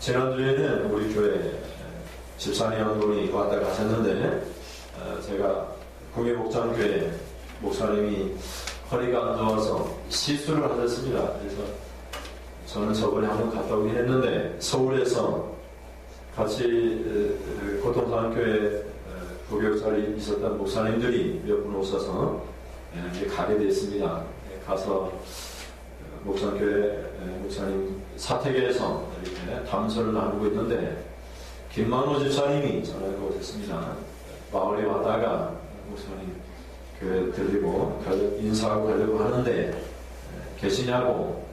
지난주에는 우리 교회 집사님 한 분이 왔다 가셨는데 제가 국외목장교회 목사님이 허리가 안 좋아서 시술을 하셨습니다. 그래서 저는 저번에 한번 갔다 오긴 했는데 서울에서 같이 고통산교회 부교육자리 있었던 목사님들이 몇 분 오셔서 이제 가게 됐습니다. 가서 목장교회 목사님 사택에서 이렇게 담소를 나누고 있는데 김만호 집사님이 전화가 오셨습니다. 마을에 왔다가 목사님 교회 들리고 인사하고 가려고 하는데 계시냐고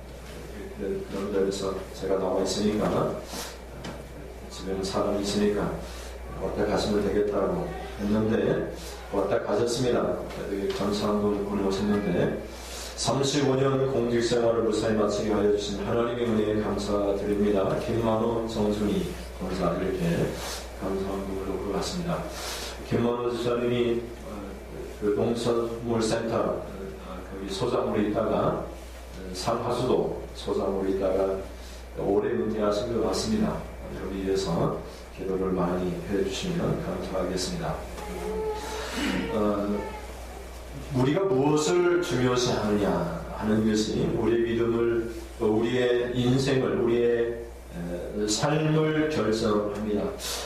그런 데서 제가 나와 있으니까 집에는 사람이 있으니까 왔다 가시면 되겠다고 했는데 왔다 가셨습니다. 감사한 분 오셨는데 35년 공직생활을 무사히 마치게 하여 주신 하나님의 은혜에 감사드립니다. 김만호 정순이 권사 이렇게 감사한 분을 놓고 갔습니다. 김만호 지사님이 그 농산물센터 거기 소장으로 있다가 상하수도 소장으로 있다가 올해 은퇴하신 것 같습니다. 여기 위해서 기도를 많이 해주시면 감사하겠습니다. 우리가 무엇을 중요시 하느냐 하는 것이 우리의 믿음을, 우리의 인생을, 우리의 삶을 결정합니다.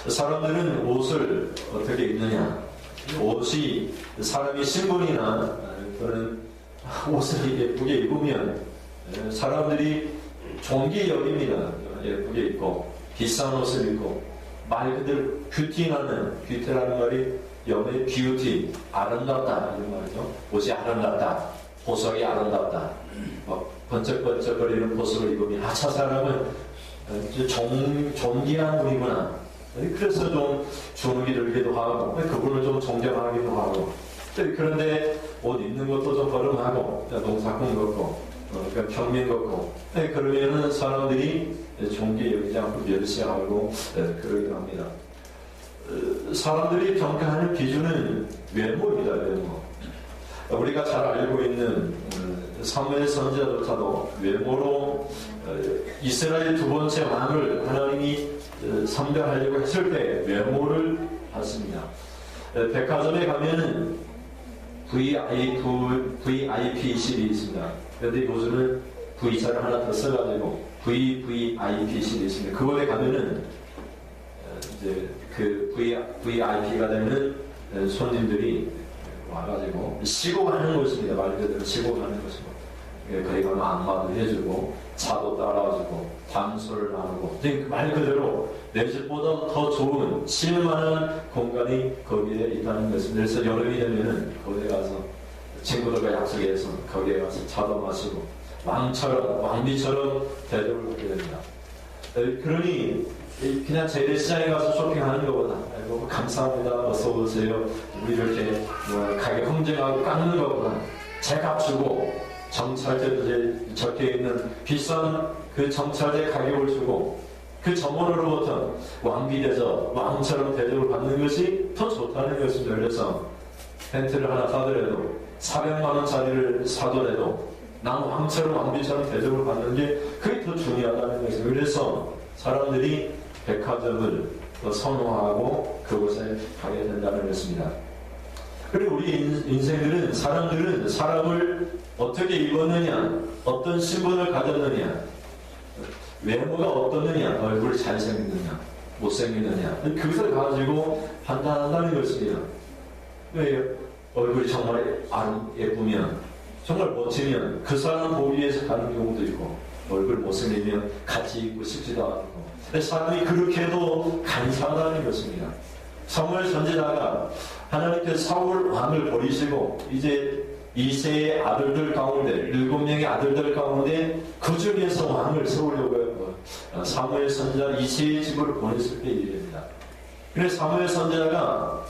사람들은 옷을 어떻게 입느냐, 옷이 사람이 신분이나 또는 옷을 예쁘게 입으면 사람들이 존귀 여깁니다. 예쁘게 입고 비싼 옷을 입고 말 그대로 뷰티라는 말이 영어의 뷰티, 아름답다 이런 말이죠. 옷이 아름답다, 보석이 아름답다, 번쩍번쩍거리는 보석을 입으면 저 사람은 존귀한 분이구나. 그래서 좀 주눅이 들기도 하고 그분을 좀 존경하기도 하고 그런데 옷 입는 것도 좀 버름하고 농사꾼 걷고 평민 걷고 그러면은 사람들이 존귀 여기지 않고 멸시하고 그러기도 합니다. 사람들이 평가하는 기준은 외모입니다. 외모. 우리가 잘 알고 있는 사무엘 선지자조차도 외모로 이스라엘 두 번째 왕을 하나님이 선별하려고 했을 때 외모를 봤습니다. 백화점에 가면은 VIP실이 있습니다. 그런데 요즘은 V자를 하나 더 써가지고 VVIP실이 있습니다. 그거에 가면은 이제 그 VIP가 되는 손님들이 와가지고 쉬고 가는 곳입니다. 말 그대로 쉬고 가는 곳이고 거기 가면 안마도 해주고 차도 따라주고 담소를 나누고 말 그대로 내 집보다 더 좋은 쉴만한 공간이 거기에 있다는 것입니다. 그래서 여름이 되면은 거기에 가서 친구들과 약속해서 거기에 가서 차도 마시고 왕비처럼 대접을 받게 됩니다. 그러니 그냥 재래시장에 가서 쇼핑하는 것보다 아이고 감사합니다 어서 오세요 우리 이렇게 가격 흥정하고 깎는 것보다 제값 주고 정찰제에 적혀있는 비싼 그 정찰제 가격을 주고 그 점원으로부터 왕비대접 왕처럼 대접을 받는 것이 더 좋다는 것입니다. 그래서 텐트를 하나 사더라도 400만원짜리를 사더라도 난 왕처럼 왕비처럼 대접을 받는 게 그게 더 중요하다는 것입니다. 그래서 사람들이 백화점을 더 선호하고 그곳에 가게 된다는 것입니다. 그리고 우리 인생들은 사람들은 사람을 어떻게 입었느냐, 어떤 신분을 가졌느냐, 외모가 어떻느냐, 얼굴이 잘생겼느냐, 못생겼느냐, 그것을 가지고 판단한다는 것입니다. 왜 얼굴이 정말 예쁘면, 정말 멋지면 그 사람 보기 위해서 가는 경우도 있고, 얼굴 못생기면 같이 입고 싶지도 않고, 사람이 그렇게도 간사하다는 것입니다. 사무엘 선지자가 하나님께서 사울 왕을 버리시고 이제 이세의 아들들 가운데 7명의 아들들 가운데 그 중에서 왕을 세우려고 했고 사무엘 선지자 이세의 집으로 보냈을 때 일입니다. 그래서 사무엘 선지자가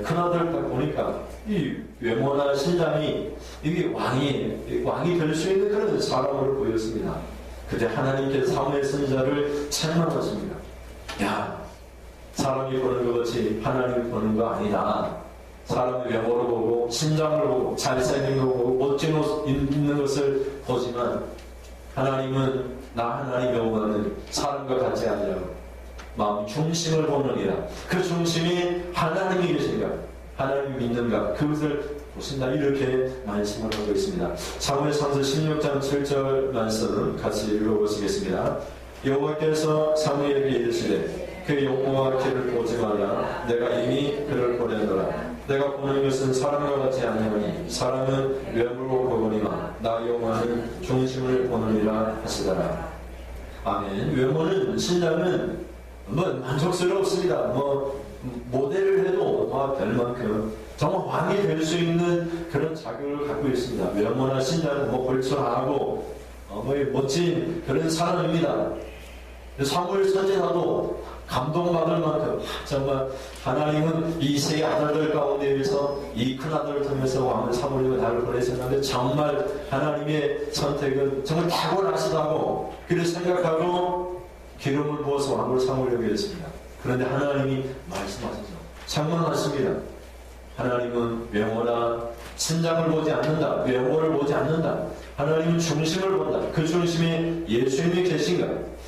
큰아들 딱 보니까 이 외모나 신장이 이게 왕이 될 수 있는 그런 사람으로 보였습니다. 그때 하나님께서 사무엘 선지자를 책망하십니다. 야, 사람이 보는 것이 하나님이 보는 거 아니다. 사람의 외모를 보고 신장을 보고 잘생긴 거 보고 멋진 옷 입는 것을 보지만 하나님은 나 하나님 여호와는 사람과 같지 아니하고 마음 중심을 보느니라. 그 중심이 하나님이 계신가, 하나님 믿는가, 그것을 보신다, 이렇게 말씀을 하고 있습니다. 사무엘상서 16장 7절 말씀 같이 읽어보시겠습니다. 여호와께서 사무엘에게 이르시되 그 영모와 키를 보지 말라. 내가 이미 그를 보내노라. 내가 보는 것은 사람과 같지 아니하니 사람은 외모로 보거니와 나 여호와는 중심을 보느니라 하시더라. 아멘. 외모는, 신장은 만족스럽습니다. 모델을 해도 별만큼 정말 왕이 될 수 있는 그런 자격을 갖고 있습니다. 외모나 신장은 걸출하고 멋진 그런 사람입니다. 사무엘 선지자도 감동받을 만큼 정말 하나님은 이 세 아들들 가운데에서 이 큰 아들을 통해서 왕을 사무엘과 나를 보내셨는데 정말 하나님의 선택은 정말 탁월하시다고 그렇게 생각하고 기름을 부어서 왕을 사무엘에게 했습니다. 그런데 하나님이 말씀하시죠. 장만하십니다. 하나님은 외모나 신장을 보지 않는다. 외모를 보지 않는다. 하나님은 중심을 본다. 그 중심에 예수님이 계신가?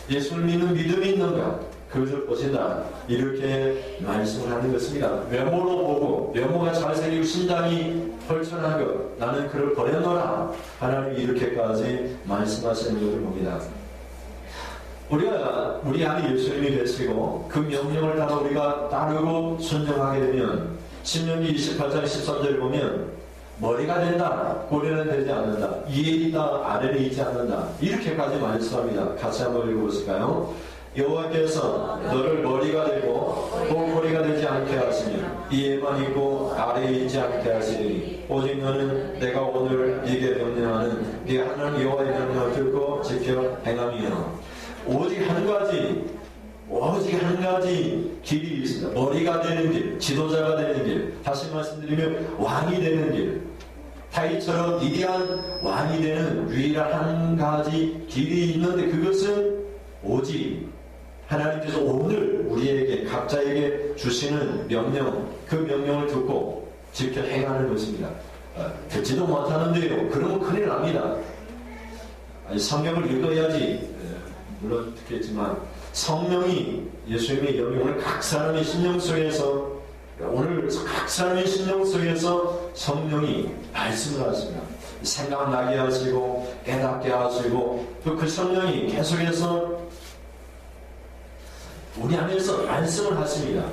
예수를 믿는 믿음이 있는가? 그것을 보신다. 이렇게 말씀을 하는 것입니다. 외모로 보고 외모가 잘생기고 신장이 펄천한 것, 나는 그를 버려놓으라. 하나님이 이렇게까지 말씀하시는 것을 봅니다. 우리 안에 예수님이 계시고 그 명령을 따라 우리가 따르고 순종하게 되면 신명기 28장 13절을 보면 머리가 된다, 꼬리는 되지 않는다, 이에 있다, 아래는 있지 않는다, 이렇게까지 말씀합니다. 같이 한번 읽어보실까요? 여호와께서 너를 머리가 되고 꼬리가 되지 않게 하시며 이에만 있고 아래에 있지 않게 하시니 오직 너는 내가 오늘 네게 명령하는 네 하나님 여호와의 명령을 듣고 지켜 행함이요. 오직 한 가지 길이 있습니다. 머리가 되는 길, 지도자가 되는 길, 다시 말씀드리면 왕이 되는 길, 다윗처럼 위대한 왕이 되는 유일한 한 가지 길이 있는데 그것은 오직 하나님께서 오늘 우리에게 각자에게 주시는 명령, 그 명령을 듣고 지켜 행하는 것입니다. 듣지도 못하는데요, 그러면 큰일 납니다. 성경을 읽어야지 물론 듣겠지만 성령이 예수님의 명령을 각 사람의 심령 속에서, 오늘 각 사람의 심령 속에서 성령이 말씀을 하십니다. 생각나게 하시고 깨닫게 하시고 또 그 성령이 계속해서 우리 안에서 말씀을 하십니다.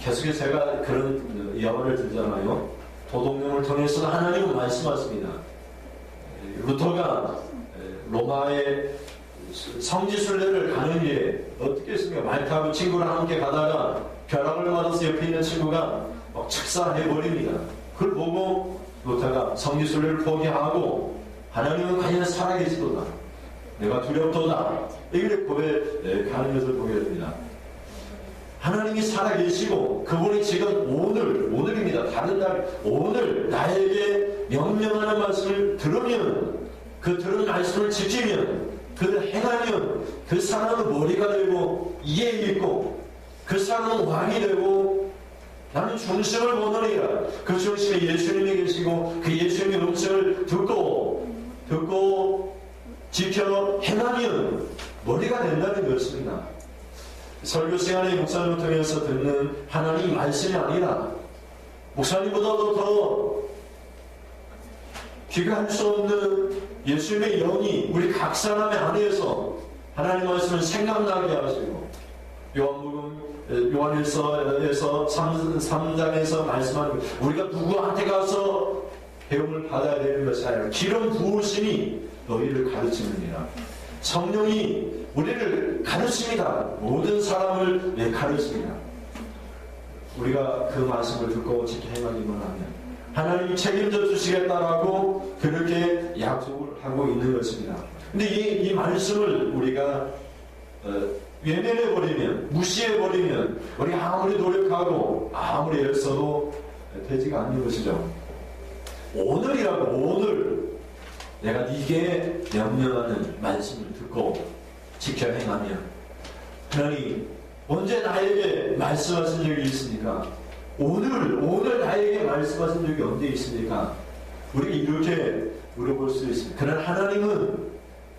계속해서 제가 그런 예언을 들잖아요. 도덕령을 통해서 하나님은 말씀하십니다. 루터가 로마의 성지순례를 가는 길에 어떻게 했습니까? 말 타고 친구랑 함께 가다가 벼락을 맞아서 옆에 있는 친구가 막 축사해버립니다. 그걸 보고 루터가 성지순례를 포기하고 하나님은 과연 살아계시도다, 내가 두렵도다, 이렇게 고백하는 것을 보게 됩니다. 하나님이 살아계시고 그분이 지금 오늘입니다. 다른 날 오늘 나에게 명령하는 말씀을 들으면, 그 들은 말씀을 지키면, 그를 행하면 그 사람은 머리가 되고 이에 있고 그 사람은 왕이 되고 나는 중심을 보느니라. 그 중심에 예수님이 계시고 그 예수님의 음성을 듣고 지켜 행하면 머리가 된다는 것입니다. 설교 시간에 목사님을 통해서 듣는 하나님 말씀이 아니라 목사님보다도 더 귀가할 수 없는 예수님의 영이 우리 각 사람의 안에서 하나님 말씀을 생각나게 하시고, 요한일서에서 3장에서 말씀하는 우리가 누구한테 가서 배움을 받아야 되는 것이 아니라 기름 부으심이 너희를 가르치느니라. 성령이 우리를 가르칩니다. 모든 사람을 가르칩니다. 우리가 그 말씀을 듣고 지켜 행하기만 하면 하나님이 책임져 주시겠다라고 그렇게 약속을 하고 있는 것입니다. 근데 이 말씀을 우리가 외면해버리면, 무시해버리면 우리 아무리 노력하고 아무리 애써도 되지가 않는 것이죠. 오늘 내가 네게 명령하는 말씀을 듣고 지켜 행하면, 하나님 언제 나에게 말씀하신 적이 있습니까? 오늘 나에게 말씀하신 적이 언제 있습니까? 우리가 이렇게 물어볼 수 있습니다. 그러나 하나님은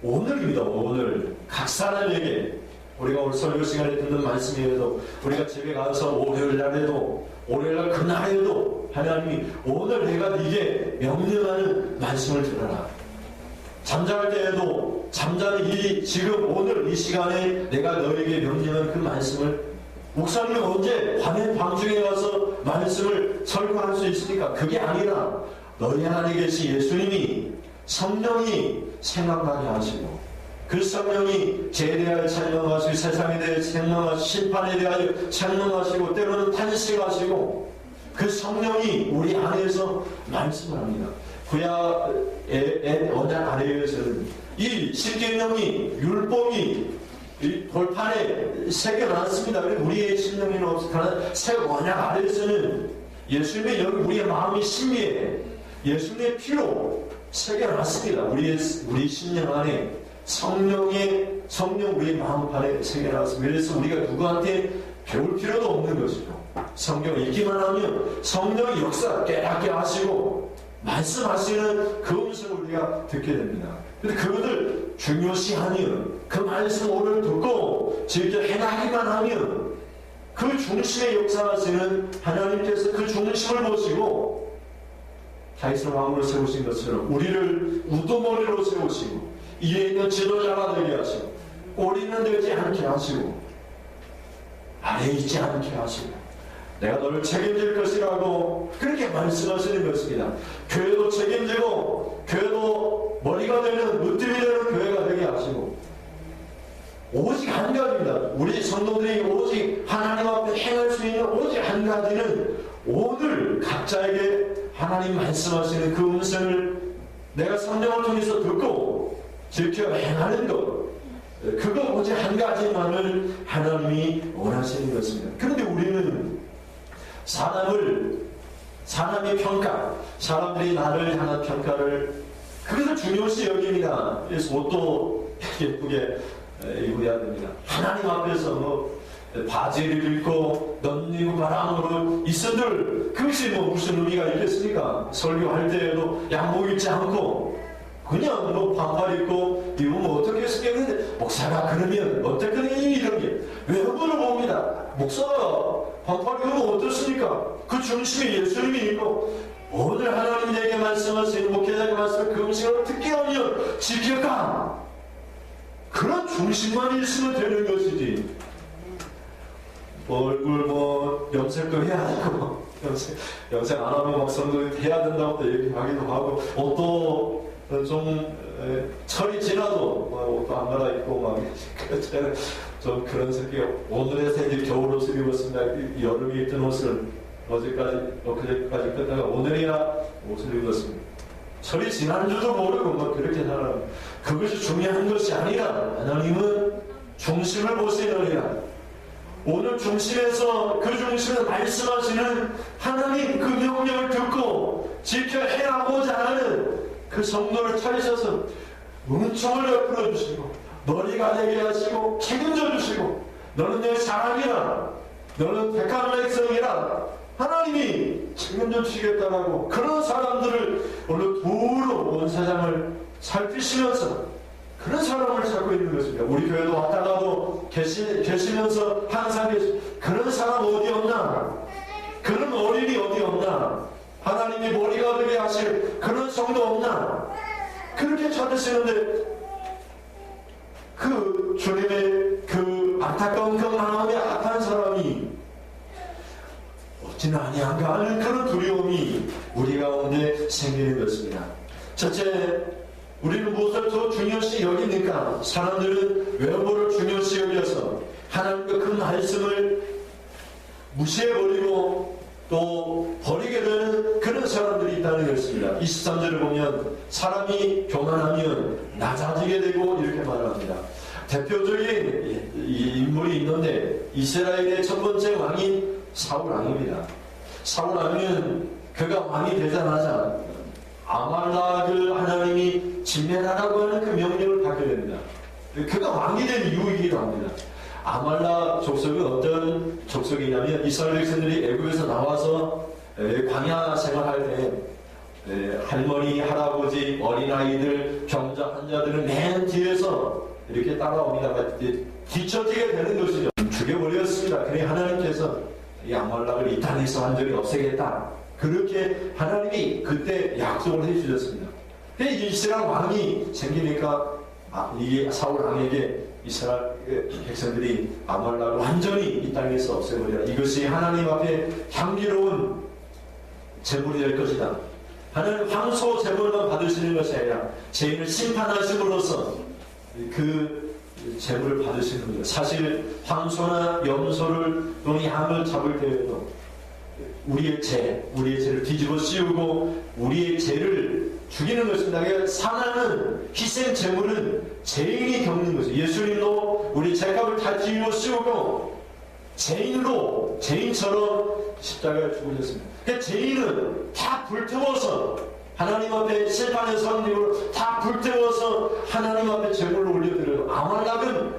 오늘입니다. 오늘 각 사람에게 우리가 오늘 설교 시간에 듣는 말씀이어도 우리가 집에 가서 월요일 날에도 월요일 날 그날에도 하나님이 오늘 내가 네게 명령하는 말씀을 들어라. 잠잘 때에도 잠자는 일이 지금 오늘 이 시간에 내가 너에게 명령한 그 말씀을 목사님이 언제 밤에 밤중에 가서 말씀을 설교할 수 있으니까 그게 아니라 너희 안에 계신 예수님이 성령이 생각나게 하시고 그 성령이 죄에 대하여 책망하시고 세상에 대해 책망하시고 심판에 대하여 책망하시고 때로는 탄식하시고 그 성령이 우리 안에서 말씀을 합니다. 구약 언약 아래에서는 이 십계명이 율법이 이 돌판에 새겨놨습니다. 우리의 심령에는 없어. 새 언약 아래에서는 예수님의 여기 우리의 마음이 신비해 예수님의 피로 새겨놨습니다. 우리 심령 안에 성령 우리의 마음판에 새겨놨습니다. 그래서 우리가 누구한테 배울 필요도 없는 것이죠. 성경 읽기만 하면 성령의 역사 깨닫게 하시고 말씀하시는 그 음성을 우리가 듣게 됩니다. 근데 그것을 중요시하면 그 말씀 오늘 듣고 직접 행하기만 하면 그 중심에 역사하시는 하나님께서 그 중심을 보시고 다윗을 왕으로 세우신 것처럼 우리를 우두머리로 세우시고 이에 있는 지도자가 되게 하시고 꼬리는 되지 않게 하시고 아래에 있지 않게 하시고 내가 너를 책임질 것이라고 그렇게 말씀하시는 것입니다. 교회도 책임지고 교회도 머리가 되는 으뜸이 되는 교회가 되게 하시고 오직 한 가지입니다. 우리 성도들이 오직 하나님 앞에 행할 수 있는 오직 한 가지는 오늘 각자에게 하나님 말씀하시는 그 음성을 내가 성령을 통해서 듣고 지켜 행하는 것 그거 오직 한 가지만을 하나님이 원하시는 것입니다. 그런데 우리는 사람의 평가, 사람들이 나를 향한 평가를 그것을 중요시 여깁니다. 그래서 옷도 예쁘게 입어야 됩니다. 하나님 앞에서 바지를 입고 넌니고 바람으로 있어들 그것이 무슨 의미가 있겠습니까? 설교할 때에도 양복 입지 않고 그냥 반팔 입고 입으면 어떻게 쓰겠는데 목사가 그러면 어떻게든 이런 게 외모를 봅니다. 목사가 반팔 입으면 어떻습니까? 그 중심에 예수님이 있고 오늘 하나님 내게 말씀하시는 목회자에게 말씀을 그 음식을 어떻게 하면 지켜가 그런 중심만 있으면 되는 것이지 얼굴 염색도 해야 하고 염색 안 하면 막 성도 해야 된다고 또 얘기하기도 하고 옷도 좀 철이 지나도 옷도 안 갈아입고 막 좀 그런 색이 오늘의 색이 겨울 옷을 입었습니다. 여름에 입던 옷을 어제까지 끝다가 오늘이야 옷을 입었습니다. 철이 지난 줄도 모르고 막 그렇게 살아. 그것이 중요한 것이 아니라 하나님은 중심을 보시느니라. 오늘 중심에서 그 중심에 말씀하시는 하나님 그 명령을 듣고 지켜 행하고자 하는 그 성도를 찾으셔서 은총을 베풀어 주시고 머리가 되게 하시고 책임져 주시고 너는 내 사람이라 너는 택한 백성이라 하나님이 책임져 주시겠다라고 그런 사람들을 오늘 두루 온 세상을 살피시면서 그런 사람을 찾고 있는 것입니다. 우리 교회도 왔다 가도 계시면서 항상 그런 사람 어디 없나? 그런 어린이 어디 없나? 하나님이 머리가 되게 하실 그런 성도 없나? 그렇게 찾으시는데 그 주님의 그 안타까운 그 마음에 악한 사람이 어찌나 아니한가 하는 그런 두려움이 우리 가운데 생기는 것입니다. 첫째, 우리는 무엇을 더 중요시 여기니까 사람들은 외모를 중요시 여겨서 하나님과 그 말씀을 무시해버리고 또 버리게 되는 그런 사람들이 있다는 것입니다. 23절을 보면 사람이 교만하면 낮아지게 되고 이렇게 말합니다. 대표적인 인물이 있는데 이스라엘의 첫 번째 왕인 사울 왕입니다. 사울 왕은 그가 왕이 되자마자 아말렉을 하나님이 진멸하라고 하는 그 명령을 받게 됩니다. 그가 왕이 된 이유이기도 합니다. 아말렉 족속은 어떤 족속이냐면 이스라엘 백성들이 애굽에서 나와서 광야 생활할 때 할머니, 할아버지, 어린아이들, 병자, 환자들은 맨 뒤에서 이렇게 따라옵니다. 뒤처지게 되는 것이죠. 죽여버렸습니다. 그래 하나님께서 이 아말렉을 이 땅에서 완전히 없애겠다. 그렇게 하나님이 그때 약속을 해주셨습니다. 이스라엘 왕이 생기니까 이게 사울 왕에게 이스라엘 백성들이 아말렉을 완전히 이 땅에서 없애버려라. 이것이 하나님 앞에 향기로운 제물이 될 것이다. 하나님 황소 제물만 받으시는 것이 아니라 죄인을 심판하심으로써 그 제물을 받으시는 거죠. 사실 황소나 염소를 또는 양을 잡을 때에도 우리의 죄를 뒤집어 씌우고 우리의 죄를 죽이는 것입니다. 사나는 희생 제물은 죄인이 겪는 것이죠. 예수님도 우리 죄값을 다 뒤집어 씌우고 죄인처럼 십자가에 죽으셨습니다. 그러니까 죄인은 다 불태워서 하나님 앞에 심판의 성령으로 다 불태워서 하나님 앞에 제물을 올려드려요. 아말렉은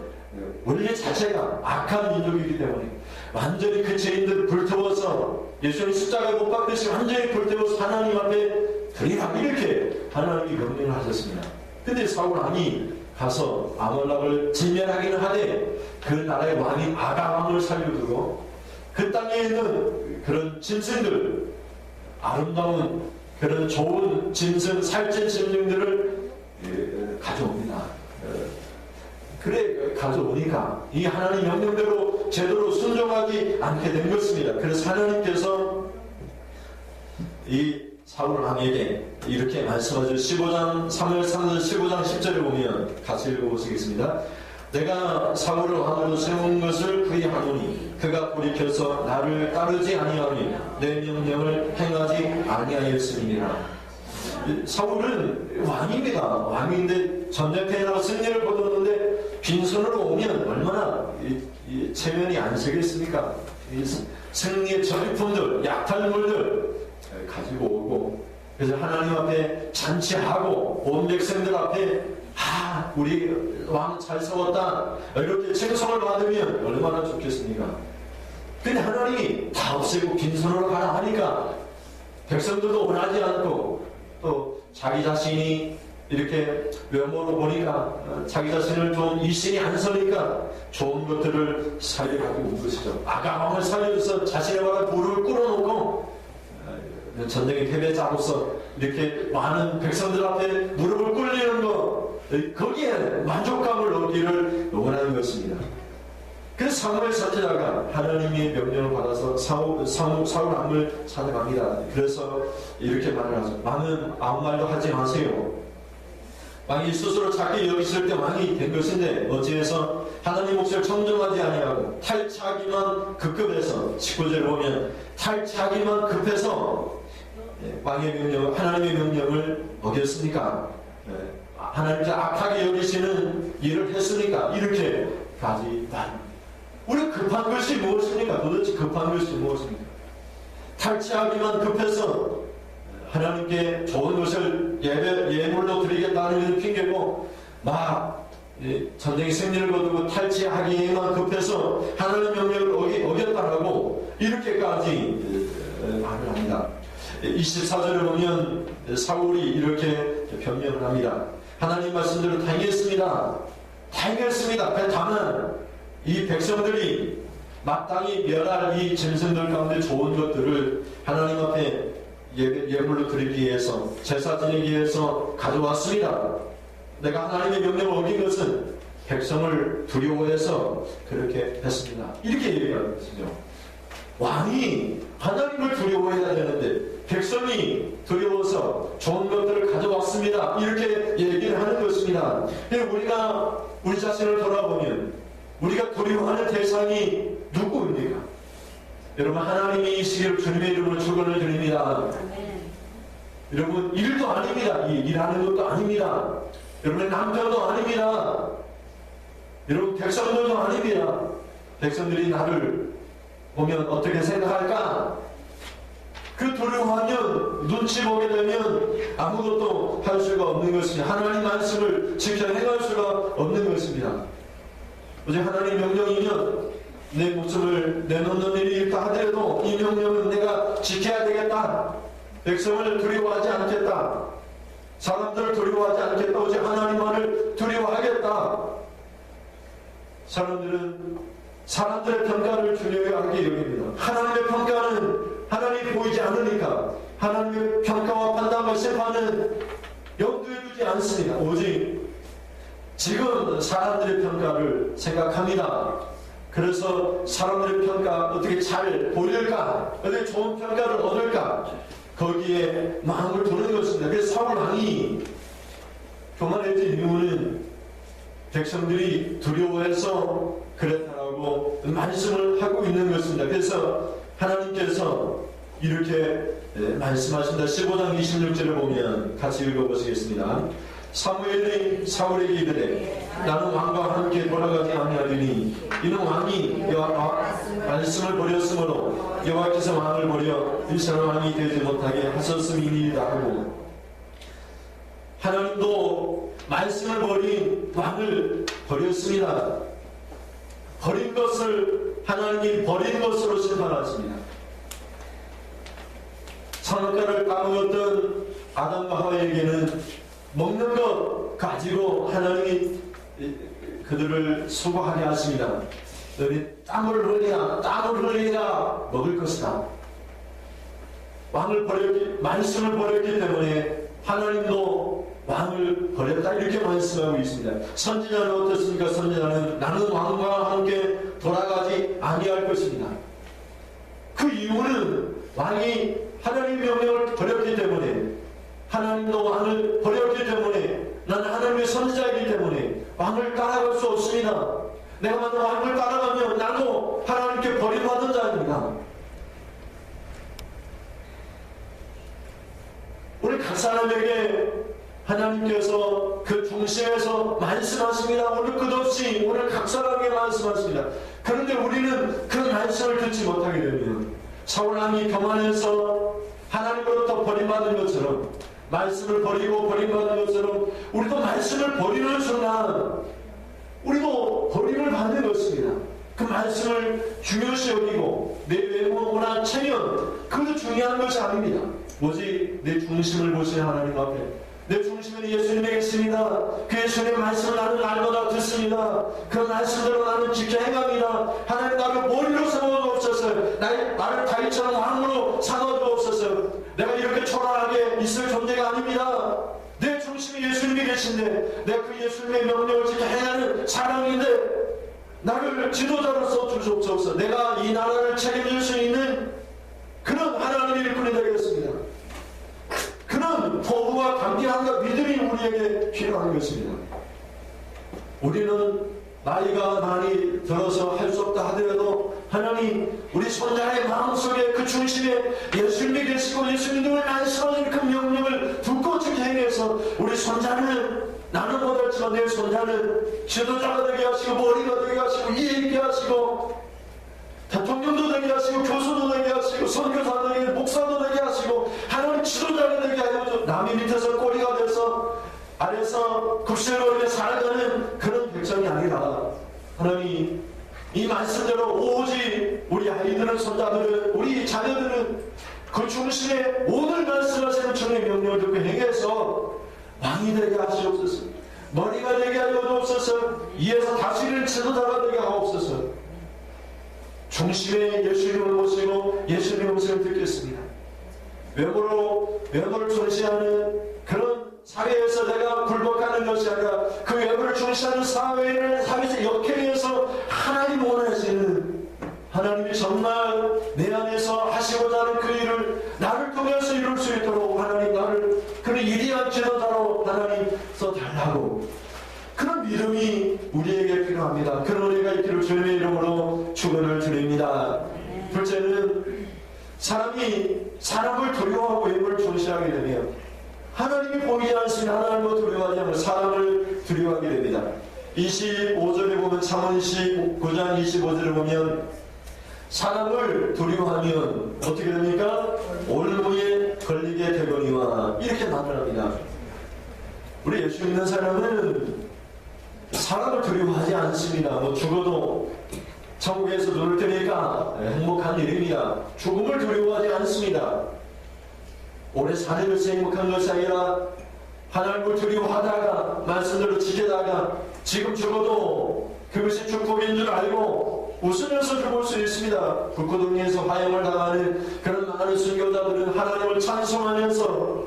원래 자체가 악한 민족이기 때문에 완전히 그 죄인들을 불태워서 예수님 십자가에 못 박듯이 완전히 불태워서 하나님 앞에 드리라 이렇게 하나님이 명령을 하셨습니다. 근데 사울 왕이 가서 아말렉을 진멸하기는 하되 그 나라의 왕이 아가왕을 살려두고 그 땅에 있는 그런 짐승들, 아름다운 그런 좋은 짐승, 살찐 짐승들을 가져옵니다. 그래 가져오니까 이 하나님 명령대로 제대로 순종하지 않게 된 것입니다. 그래서 하나님께서 이 사울 왕에게 이렇게 말씀하죠. 15장 3월 3절 15장 10절에 보면 같이 읽어보시겠습니다. 내가 사울을 왕으로 세운 것을 후회하노니 그가 돌이켜서 나를 따르지 아니하니 내 명령을 행하지 아니하였음이니라. 사울은 왕입니다. 왕인데 전쟁터에 나가 승리를 거뒀는데 빈손으로 오면 얼마나 체면이 안 서겠습니까? 승리의 전리품들, 약탈물들 가지고 오고, 그래서 하나님 앞에 잔치하고 온 백성들 앞에 우리 왕 잘 싸웠다 이렇게 칭송을 받으면 얼마나 좋겠습니까? 근데 하나님이 다 없애고 빈손으로 가라 하니까 백성들도 원하지 않고 또 자기 자신이 이렇게 외모로 보니까 자기 자신을 좀 이신이 안 서니까 좋은 것들을 살려가지고 온 것이죠. 아가왕을 살려줘서 자신의 말에 무릎을 꿇어놓고 전쟁의 패배자로서 이렇게 많은 백성들 앞에 무릎을 꿇리는 것, 거기에 만족감을 얻기를 원하는 것입니다. 그래서 사무엘 선지자가 하나님의 명령을 받아서 사울 왕을 찾아갑니다. 그래서 이렇게 말을 하죠. 왕은 아무 말도 하지 마세요. 왕이 스스로 작게 여기실 때 왕이 된 것인데 어찌해서 하나님 몫을 청정하지 아니하고 탈취하기만 급급해서 19절을 보면 탈취하기만 급해서 왕의 명령, 하나님의 명령을 어겼으니까 하나님께서 악하게 여기시는 일을 했으니까 이렇게까지 우리 급한 것이 무엇입니까? 도대체 급한 것이 무엇입니까? 탈취하기만 급해서 하나님께 좋은 것을 예물로 드리겠다는 핑계고 막 전쟁의 승리를 거두고 탈취하기만 급해서 하나님 명령을 어겼다라고 이렇게까지 말을 합니다. 24절을 보면 사울이 이렇게 변명을 합니다. 하나님 말씀대로 다행했습니다. 다만 이 백성들이 마땅히 멸할 이 짐승들 가운데 좋은 것들을 하나님 앞에 예물로 드리기 위해서 제사 지내기 위해서 가져왔습니다. 내가 하나님의 명령을 어긴 것은 백성을 두려워해서 그렇게 했습니다. 이렇게 얘기하는 것이죠. 왕이 하나님을 두려워해야 되는데 백성이 두려워서 좋은 것들을 가져왔습니다. 이렇게 얘기를 하는 것입니다. 우리가 우리 자신을 돌아보면 우리가 두려워하는 대상이 누구입니까? 여러분, 하나님이 이 시기를 주님의 이름으로 축원을 드립니다. 여러분, 일도 아닙니다. 일하는 것도 아닙니다. 여러분, 남편도 아닙니다. 여러분, 백성들도 아닙니다. 백성들이 나를 보면 어떻게 생각할까? 그 두려워하면 눈치 보게 되면 아무것도 할 수가 없는 것입니다. 하나님 말씀을 지켜 행할 수가 없는 것입니다. 어제 하나님 명령이면 내 목숨을 내놓는 일이 있다 하더라도 이 명령은 내가 지켜야 되겠다. 백성을 두려워하지 않겠다. 사람들을 두려워하지 않겠다. 오직 하나님만을 두려워하겠다. 사람들은 사람들의 평가를 중요하게 여깁니다. 하나님의 평가는 하나님이 보이지 않으니까 하나님의 평가와 판단과 심판은 염두에 두지 않습니다. 오직 지금 사람들의 평가를 생각합니다. 그래서 사람들의 평가 어떻게 잘 보일까? 어떻게 좋은 평가를 얻을까? 거기에 마음을 두는 것입니다. 그래서 사울 왕이 교만해진 이유는 백성들이 두려워해서 그랬다라고 말씀을 하고 있는 것입니다. 그래서 하나님께서 이렇게 말씀하신다. 15장 26절을 보면 같이 읽어보시겠습니다. 사무엘이 사울에게 이르되 나는 왕과 함께 돌아가지 아니하리니 이는 왕이 여호와 말씀을 버렸으므로 여호와께서 왕을 버려 이스라엘 왕이 되지 못하게 하셨음이니이다 하고, 하나님도 말씀을 버린 왕을 버렸습니다. 버린 것을 하나님이 버린 것으로 심판하십니다. 선악과를 까먹었던 아담과 하와에게는 먹는 것 가지고 하나님이 그들을 수고하게 하십니다. 너희 땀을 흘리라 먹을 것이다. 왕을 버렸기, 말씀을 버렸기 때문에 하나님도 왕을 버렸다 이렇게 말씀하고 있습니다. 선지자는 어떻습니까? 선지자는 나는 왕과 함께 돌아가지 아니할 것입니다. 그 이유는 왕이 하나님의 명령을 버렸기 때문에, 하나님도 왕을 버렸기 때문에, 나는 하나님의 선지자이기 때문에 왕을 따라갈 수 없습니다. 내가 만약 왕을 따라가면 나도 하나님께 버림받은 자입니다. 우리 각 사람에게 하나님께서 그 중심에서 말씀하십니다. 오늘 끝없이 오늘 각 사람에게 말씀하십니다. 그런데 우리는 그 말씀을 듣지 못하게 되면 사울왕이 교만해서 하나님으로부터 버림받은 것처럼, 말씀을 버리고 버림받은 것처럼 우리도 말씀을 버리는 순간 우리도 버림을 받는 것입니다. 그 말씀을 중요시 여기고 내 외모나 체면, 그것도 중요한 것이 아닙니다. 오직 내 중심을 보시는 하나님 앞에, 내 중심은 예수님에 있습니다. 그 예수님의 말씀을 나는 날마다 듣습니다. 그 말씀대로 나는 지켜 행합니다. 하나님 나를 머리로 세워주옵소서. 나를 다윗처럼 왕으로 삼아주옵소서. 내가 이렇게 초라하게 있을 존재가 아닙니다. 내 중심이 예수님이 계신데 내가 그 예수님의 명령을 지켜 행하는 사람인데 나를 지도자로서 주옵소서. 내가 이 나라를 책임질 수 있는 그런 하나님의 일꾼이 되겠습니다. 그런 포부와 강경함과 믿음이 우리에게 필요한 것입니다. 우리는 나이가 많이 들어서 할 수 없다 하더라도 하나님 우리 손자의 마음속에 그 중심에 예수님이 계시고 예수님을 말씀하시는 그 명령을 듣고 지켜 행해서 우리 손자는, 나는 못했지만 내 손자는 지도자가 되게 하시고 머리가 되게 하시고 이해 있게 하시고 대통령도 되게 하시고 교수도 되게 하시고 선교사도 되게, 목사도 되게 하시고 하나님 지도자가 되게 하여 남이 밑에서 꼬리가 돼서 아래서 국세로 이렇게 살아가는 그런 백성이 아니라 하나님 이 말씀대로 오직 우리 아이들은, 손자들은, 우리 자녀들은 그 중심에 오늘 말씀하시는 주님의 명령을 듣고 행해서 왕이 되게 하시옵소서. 머리가 되게 하옵소서. 이에서 다스리는 지도자가 되게 하옵소서. 중심에 예수님을 모시고 예수님의 음성을 듣겠습니다. 외모를 중시하는 그런 사회에서 내가 굴복하는 것이 아니라 그 외모를 중시하는 사회에서 역행해서 하나님 원하시는, 하나님이 정말 내 안에서 하시고자 하는 그 일을 나를 통해서 이룰 수 있도록 하나님 나를 그런 위대한 지도자로 하나님 써달라고, 그런 믿음이 우리에게 필요합니다. 그런 은혜가 있기를 주님의 이름으로 축원을 드립니다. 둘째는 사람이 사람을 두려워하고 외모를 중시하게 되면 하나님이 보이지 않습니다. 하나님을 두려워하지 않으면 사람을 두려워하게 됩니다. 25절에 보면 잠언시 9장 25절에 보면 사람을 두려워하면 어떻게 됩니까? 올무에 걸리게 되거니와 이렇게 나타납니다. 우리 예수 믿는 사람은 사람을 두려워하지 않습니다. 뭐 죽어도 천국에서 누울 테니까 행복한 일입니다. 죽음을 두려워하지 않습니다. 오래 사는 것이 행복한 것이 아니라 하나님을 두려워하다가 말씀대로 지키다가 지금 죽어도 그것이 축복인 줄 알고 웃으면서 죽을 수 있습니다. 북구동리에서 화형을 당하는 그런 많은 순교자들은 하나님을 찬송하면서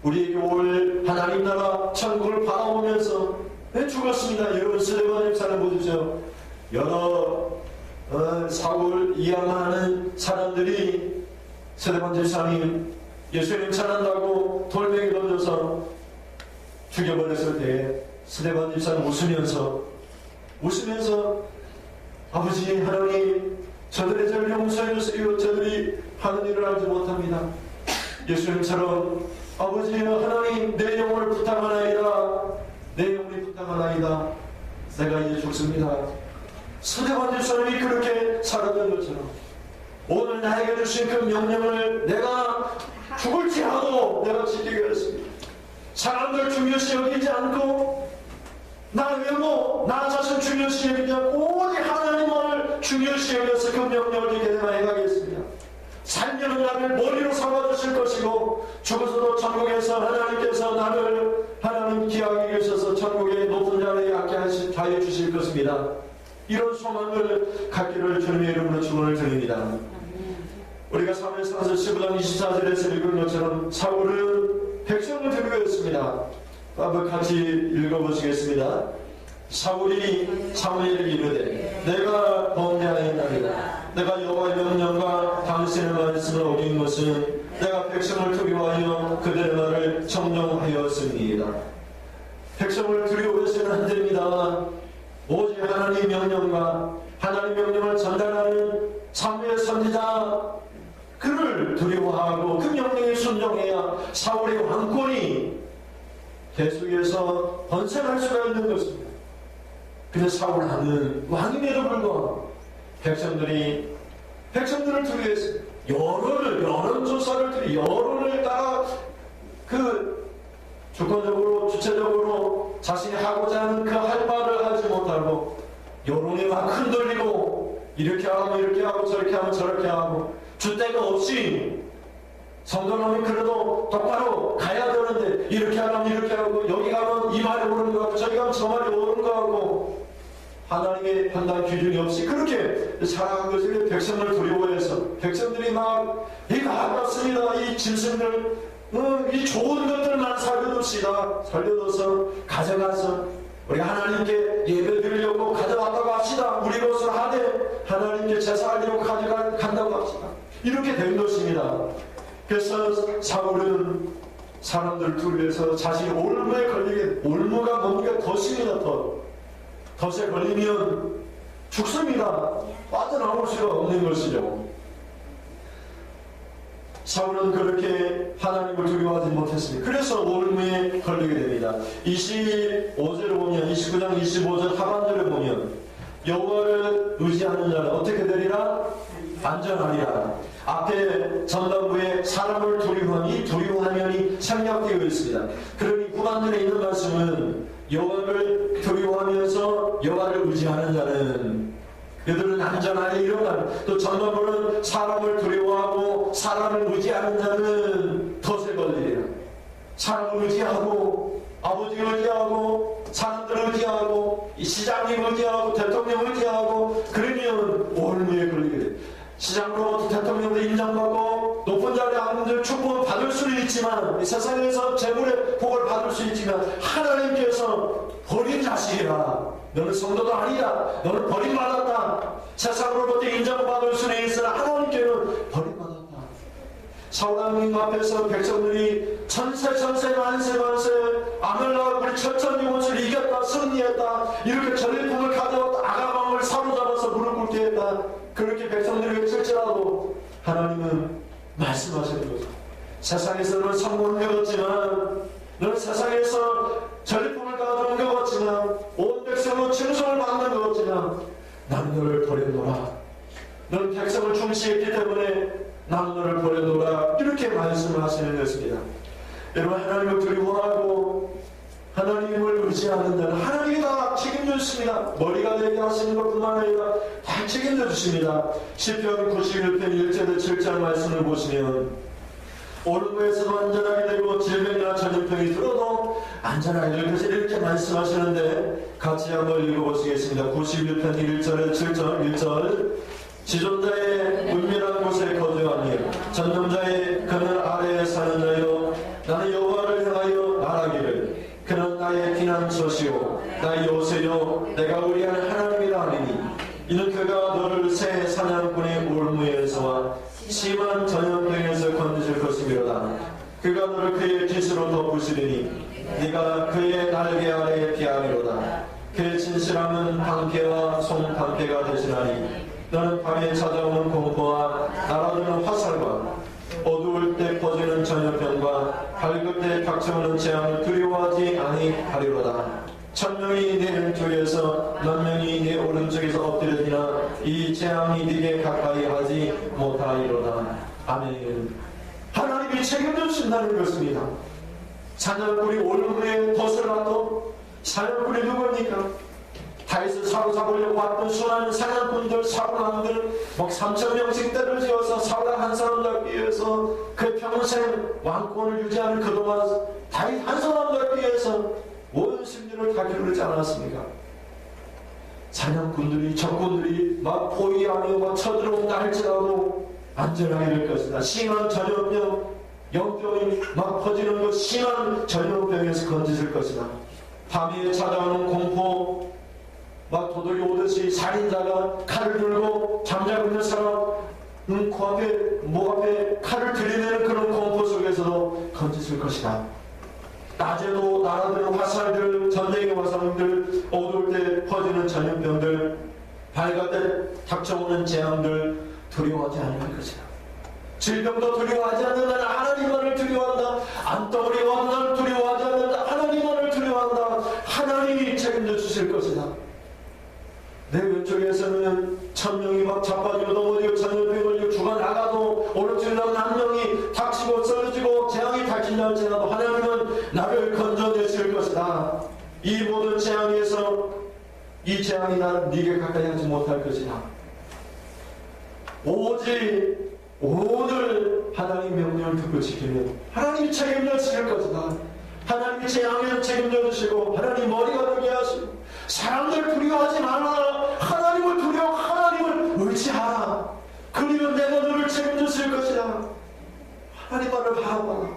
우리에게 올 하나님 나라 천국을 바라보면서 죽었습니다. 여러분 스데반 집사를 보십시오. 여러 사고를 이양하는 사람들이 스데반 집사님 예수님 찾는다고 돌멩이 던져서 죽여버렸을 때 스데반 집사는 웃으면서 아버지 하나님 저들의 죄를 용서해 주세요. 저들이 하는 일을 알지 못합니다. 예수님처럼 아버지 하나님 내 영혼을 부탁하나이다. 내 영혼이 부탁하나이다. 내가 이제 죽습니다. 스데반 집사님이 그렇게 살았던 것처럼 오늘 나에게 주신 그 명령을 내가 죽을지라도 내가 지키겠습니다. 사람들 중요시 여기지 않고 나 외모, 나 자신 중요시 여기지 않고 오직 하나님을 중요시 여겨서 그 명령을 지키게 해가겠습니다. 살면은 나를 머리로 삼아주실 것이고 죽어서도 천국에서 하나님께서 나를 하나님 기하게 계셔서 천국의 높은 자리에 앉게 하여 주실 것입니다. 이런 소망을 갖기를 주님의 이름으로 축원을 드립니다. 우리가 사무엘상서 15장 24절에서 읽은 것처럼 사울은 백성을 데리고였습니다. 한번 같이 읽어보시겠습니다. 사울이 사무엘에게 이르되 내가 범죄하였나이다. 내가 여호와의 명령과 당신의 말씀을 어긴 것은 내가 백성을 두려워하여 그들의 말을 청종하였습니다. 백성을 두려워해서는 안 됩니다. 오직 하나님의 명령과 하나님의 명령을 전달하는 사무엘 선지자 그를 두려워하고 그 명령에 순종해야 사울의 왕권이 계속해서 번성할 수가 있는 것입니다. 근데 사울은 왕임에도 불구하고 백성들을 두려워했습니다. 여론조사를 여론을 따라 주권적으로 주체적으로 자신이 하고자 하는 그 할 바를 하지 못하고 여론에 막 흔들리고 이렇게 하면 이렇게 하고 저렇게 하면 저렇게 하고 주대가 없이 성도라면 그래도 똑바로 가야 되는데 이렇게 하면 이렇게 하고 여기 가면 이 말이 옳은 거 같고 저기 가면 저 말이 옳은 거 같고 하나님의 판단 기준이 없이 그렇게 살아간 것을 백성을 두려워해서 백성들이 막 이거 아깝습니다. 이 짐승들 이 좋은 것들만 살려둬서 가져가서 우리가 하나님께 예배 드리려고 가져왔다고 합시다. 우리 것을 하되 하나님께 제사 드리려고 간다고 합시다. 이렇게 된 것입니다. 그래서 사울은 사람들 둘에서 자신이 올무에 걸리게 올무가 뭡니까? 덫입니다. 덫에 걸리면 죽습니다. 빠져나올 수가 없는 것이죠. 사울은 그렇게 하나님을 두려워하지 못했습니다. 그래서 올무에 걸리게 됩니다. 25절을 보면 29장 25절 하반절을 보면 여호와를 의지하는 자는 어떻게 되리라? 안전하리라. 앞에 전반부에 사람을 두려워하니 두려워하면이 생략되어 있습니다. 그러니 후반절에 있는 말씀은 여호와를 두려워하면서 여호와를 의지하는 자는 그들은 안전하게 일어나는, 또 전반부는 사람을 두려워하고 사람을 의지하는 자는 덫에 걸리리라. 사람을 의지하고 아버지 의지하고 사람들을 의지하고 시장님 의지하고 대통령 의지하고 그러면 올무에 걸리게 돼. 시장으로부터 대통령도 인정받고 높은 자리에 앉는 축복을 받을 수는 있지만 세상에서 재물의 복을 받을 수 있지만 하나님께서 버린 자식이라, 너는 성도도 아니다, 너는 버림받았다, 세상으로부터 인정받을 수는 있으나 하나님께는 버림받았다. 사울 왕님 앞에서 백성들이 천세 만세 아멜라 우리 천천유원수를 이겼다, 승리했다, 이렇게 전리품을 가져왔다, 아가방을 사로잡아서 무릎 꿇게 했다, 그렇게 백성들이 외칠지라도 하나님은 말씀하시는 거죠. 세상에서는 성공을 겪었지만, 너는 세상에서 전리품을 가져온 것 같지만, 온 백성으로 칭송을 받는 것 같지만, 나는 너를 버려놓아. 너는 백성을 충시했기 때문에 나는 너를 버려놓아. 이렇게 말씀을 하시는 것입니다. 여러분, 하나님을 두려워하고 하나님을 의지하는 자는 하나님이 다 책임져 주십니다. 머리가 되게 하시는 것뿐만 아니라 다 책임져 주십니다. 시편 91편 1절에 7절 말씀을 보시면 올무에서도 안전하게 되고 질병이나 전염병이 들어도 안전하게 될 것을 이렇게 말씀하시는데 같이 한번 읽어보시겠습니다. 91편 1절에 7절 1절 지존자의 은밀한 곳에 거주하며 전능자의 그늘 아래에 사는 자여 나는 여호와를 향하여 말하기를 그는 나의 피난처시오 나의 요새요 내가 의리한 하나님이라 하리니 이는 그가 너를 새 사냥꾼의 올무에서와 심한 전염병에서 건지실 것이미로다. 그가 너를 그의 깃으로 덮으시리니 네가 그의 날개 아래에 피하리로다. 그의 진실함은 방패와 송방패가 되시나니 너는 밤에 찾아오는 공포와 날아드는 화살과 어두울 때 퍼지는 전염병과 밝을 때 닥쳐오는 재앙을 두려워하지 아니하리로다. 천명이 내 왼쪽에서 만명이 내 오른쪽에서 엎드려지나 이 재앙이 네게 가까이 하지 못하리로다. 아멘. 하나님이 책임져 주신다는 것입니다. 사냥꾼이 올무에 덫을 놔도 사냥꾼이 누굽니까? 다윗을 사로잡으려고 왔던 수많은 사냥꾼들, 사로남들 막 3,000명씩 때를 지어서 사울 한 사람 잡기 위해서 그 평생 왕권을 유지하는 그동안 다윗 한 사람 잡기 위해서 온 심리를 다 기울이지 않았습니까? 사냥꾼들이 적군들이 막 포위하며 막 쳐들어온다 할지라도 안전하게 될 것이다. 심한 전염병, 영병이 막 퍼지는 것, 심한 전염병에서 건지실 것이다. 밤에 찾아오는 공포, 막 도둑이 오듯이 살인자가 칼을 들고 잠자고 있는 사람 코앞에 목 앞에 칼을 들이대는 그런 공포 속에서도 건지실 것이다. 낮에도 날아드는 화살들, 전쟁의 화살들, 어두울 때 퍼지는 전염병들, 밝을 때 닥쳐오는 재앙들 두려워하지 않을 것이다. 질병도 두려워하지 않는다. 하나님만을 두려워한다. 안떠버리와 나를 두려워하지 않는다. 하나님만을 두려워한다. 하나님이 책임져 주실 것이다. 내 왼쪽에서는 1,000명이 막 자빠지고 넘어지고 전염병이 걸리고 죽어나가도 오른쪽에 남은 한 명이 닥치고 쓰러지고 재앙이 닥친다 할지라도 하나님은 나를 건져내실 것이다. 이 모든 재앙에서 이 재앙이 나를 네게 가까이 하지 못할 것이다. 오직 오늘 하나님 명령을 듣고 지키면 하나님이 책임져 주실 것이다. 하나님이 재앙을 책임져 주시고 하나님 머리가 되게 하시고 사람들 두려워하지 말아라. 하나님을 두려워 하나님을 의지하라. 그러면 내가 너를 책임져 줄 것이다. 하나님만을 바라봐라.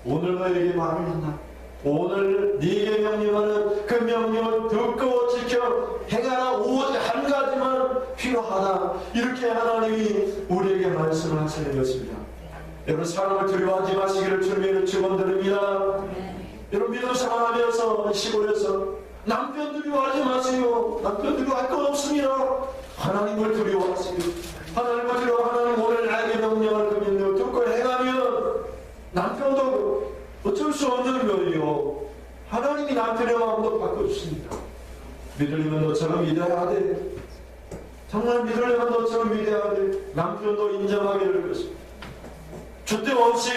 오늘 너에게 말을 한다. 오늘 네게 명령하는 그 명령을 듣고 지켜 행하라. 오직 한 가지만 필요하다. 이렇게 하나님이 우리에게 말씀을 하시는 것입니다. 여러분 사람을 두려워하지 마시기를 주님의 축원드립니다. 여러분 믿음 생활하면서 시골에서 남편 두려워하지 마세요. 남편 두려워할 것 없습니다. 하나님을 두려워하세요. 하나님을 두려워. 하나님 오늘 나에게 명령을 그 명령을 듣고 행하면 남편도 어쩔 수 없는 거예요. 하나님이 남편의 마음도 바꿔주십니다. 믿으려면 너처럼 믿어야 돼. 정말 믿으려면 너처럼 믿어야 돼. 남편도 인정하게 될 것입니다. 주대 없이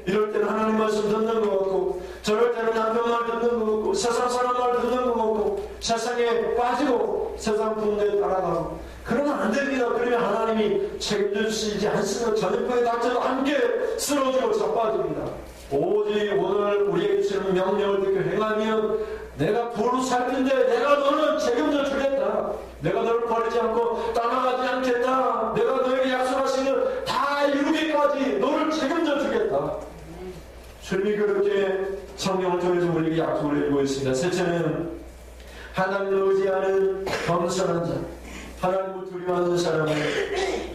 이럴 때는 하나님 말씀 듣는 것 같고 저럴 때는 남편 말 듣는 것 같고 세상 사람 말 듣는 것 같고 세상에 빠지고 세상 풍조에 따라가고 그러면 안 됩니다. 그러면 하나님이 책임져 주시지 않으면 전염병에 닥쳐서 함께 쓰러지고 자빠집니다. 오직 오늘 우리에게 주시는 명령을 듣고 행하면 내가 도로 살핀데 내가 너는 책임져 주겠다. 내가 너를 버리지 않고 떠나가지 않겠다. 내가 너에게 약속하시는 다 이루기까지 너를 책임져 주겠다. 주님이 그렇게 성경을 통해서 우리에게 약속을 해주고 있습니다. 셋째는 하나님을 의지하는 겸손한 자, 하나님을 두려워하는 사람은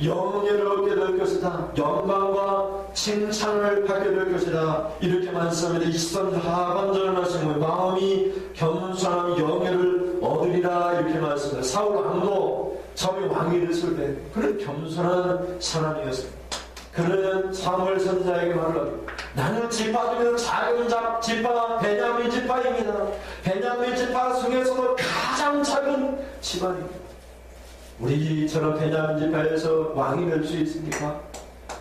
영예를 얻게 될 것이다. 영광과 칭찬을 받게 될 것이다. 이렇게 말씀합니다. 23절 하반절 말씀은 마음이 겸손함 영예를 얻으리라 이렇게 말씀합니다. 사울 왕도 처음에 왕이 됐을 때 그런 겸손한 사람이었습니다. 그는 사무엘 선지자에게 말을 나는 지파 중에서 작은 지파 베냐민 지파입니다. 베냐민 지파 중에서도 가장 작은 집안입니다. 우리처럼 베냐민 지파에서 왕이 될 수 있습니까?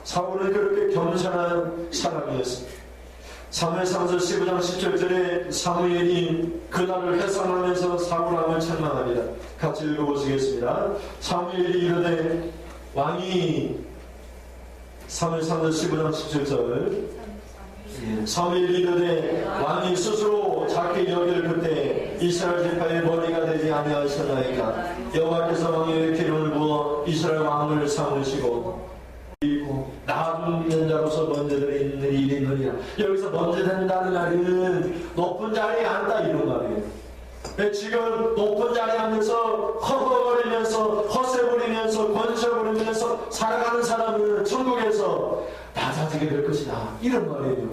사울은 그렇게 겸손한 사람이었습니다. 사무엘상서 15장 17절에 사무엘이 그날을 회상하면서 사울왕을 책망합니다. 같이 읽어보시겠습니다. 사무엘이 이르되 왕이 3장 15장 17절. 사무엘이 이르되 왕이 스스로 작게 여길 그때 이스라엘 지파의 머리가 되지 아니하셨나이까. 여호와께서 왕의 기름을 부어 이스라엘 왕을 삼으시고 나중 된 자로서 먼저 있는 일이 있느니라. 여기서 먼저 된다는 말은 높은 자리에 앉다 이런 말이에요. 지금 높은 자리에 앉아서 허허거리면서 허세 부리면서 권세 부리면서 살아가는 사람은 천국에서 낮아지게 될 것이다 이런 말이에요.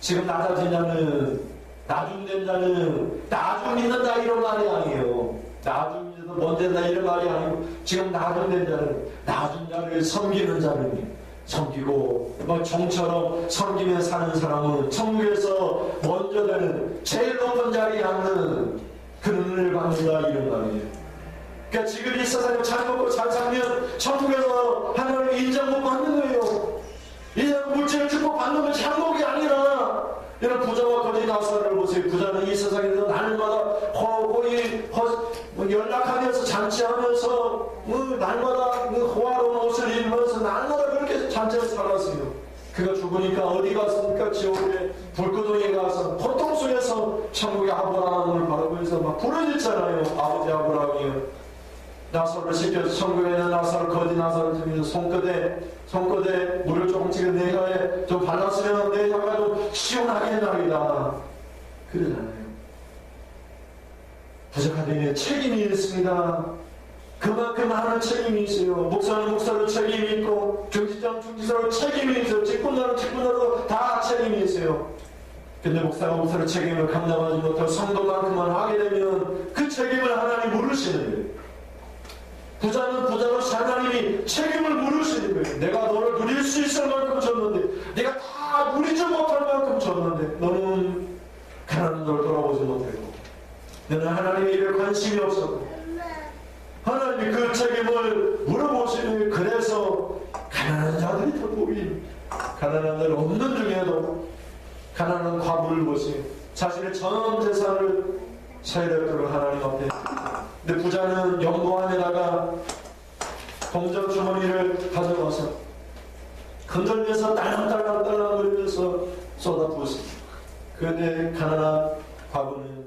지금 낮아진 자는 나중된 자는 나중 믿는다 이런 말이 아니에요. 나중 믿어도 먼저 된다 이런 말이 아니고 지금 나중된 자는 나중 자를 섬기는 자는 섬기고 종처럼 섬기며 사는 사람은 천국에서 먼저 되는 제일 높은 자리에 앉는 그런 은혜를 받는다 이런 말이에요. 그러니까 지금 이 세상에 잘 먹고 잘 살면 천국에서 하나님의 인정 못 받는 거예요. 이제 물질을 축복 받는 건 천국이 아니라 이런 부자와 거지 나사를 보세요. 부자는 이 세상에서 날마다 연락하면서 잔치하면서 날마다 호화로운 옷을 입으면서 날마다 그렇게 잔치를 살았어요. 그가 죽으니까 어디 갔습니까? 지옥에 불구덩이에 가서 고통 속에서 천국의 아브라함을 바라보면서 막 부르짖잖아요. 아버지 아브라함이요, 나사로를 시켜서 천국에 있는 나사로 거지 나사로를 주면서 손끝에 물을 조금씩 내 혀에 좀 발랐으면 내 혀가 좀 시원하겠나이다 그러잖아요. 부족한 데에 책임이 있습니다. 그만큼 많은 책임이 있어요. 목사는 목사로 책임이 있고 중지자는 중지자로 책임이 있어요. 직분자는 직분자로 다 책임이 있어요. 근데 목사가 목사로 책임을 감당하지 못하고 성도만큼만 하게 되면 그 책임을 하나님 물으시는 거예요. 부자는 부자로서 하나님이 책임을 물으시는 거예요. 내가 너를 누릴 수 있을 만큼 줬는데, 내가 다 누리지 못할 만큼 줬는데 너는 가난한 널 돌아보지 못하고, 너는 하나님의 일에 관심이 없었고, 하나님이 그 책임을 물어보시니, 그래서 가난한 자들이 더 복이, 가난한 자들 없는 중에도 가난한 과부를 보시 자신의 전 재산을 세력으로 하나님 앞에. 근데 부자는 연고 안에다가 동전 주머니를 가져와서 흔들면서 딸랑딸랑 거리면서 쏟아부었습니다. 그런데 가난한 과부는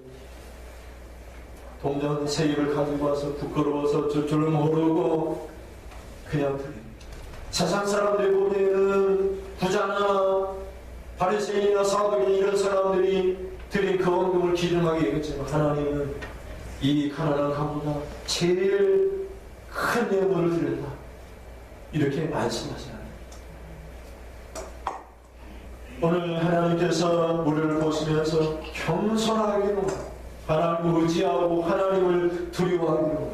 동전 세 입을 가지고 와서 부끄러워서 줄 모르고 그냥 드립니다. 세상 사람들이 보기에는 부자나 바리새인이나 사도인 이런 사람들이 드린 그 원금을 기증하게 여겼지만, 하나님은 이 가난한 가부가 제일 큰 예물을 드렸다 이렇게 말씀하시나요? 오늘 하나님께서 우리를 보시면서 겸손하기로 하나님을 의지하고 하나님을 두려워하기로,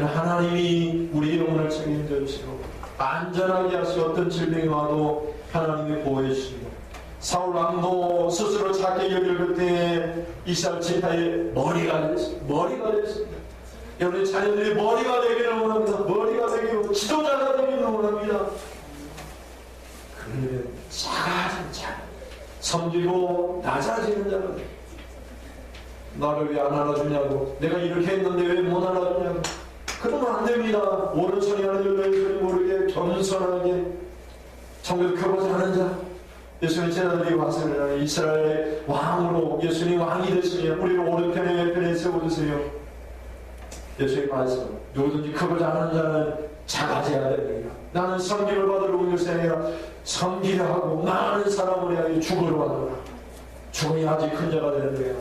하나님이 우리 영혼을 책임져 주시고 안전하게 하시고 어떤 질병이 와도 하나님이 보호해 주시고, 사울 왕도 스스로 작게 여길 그때 이스라엘 지파의 머리가 됐습니다. 여러분 자녀들이 머리가 되기를 원합니다. 머리가 되기로 지도자가 되기를 원합니다. 그러면 작아진 자, 섬기고 낮아지는 자가 돼. 나를 왜 안 알아주냐고, 내가 이렇게 했는데 왜 못 알아주냐고, 그러면 안 됩니다. 오른손이 하는 왼손이 모르게 겸손하게 천국에 가고자 하는 자, 예수님 제자들이 와서 이스라엘의 왕으로 예수님 왕이 되시면 우리를 오른편에 왼편에 세워주세요. 예수님 말씀, 누구든지 크고자 하는 자는 작아져야 됩니다. 나는 섬김을 받으러 온 것이 아니라 섬기려 하고 많은 사람을 위하여 죽으러 받으라. 죽어야지 큰 자가 되는 거야.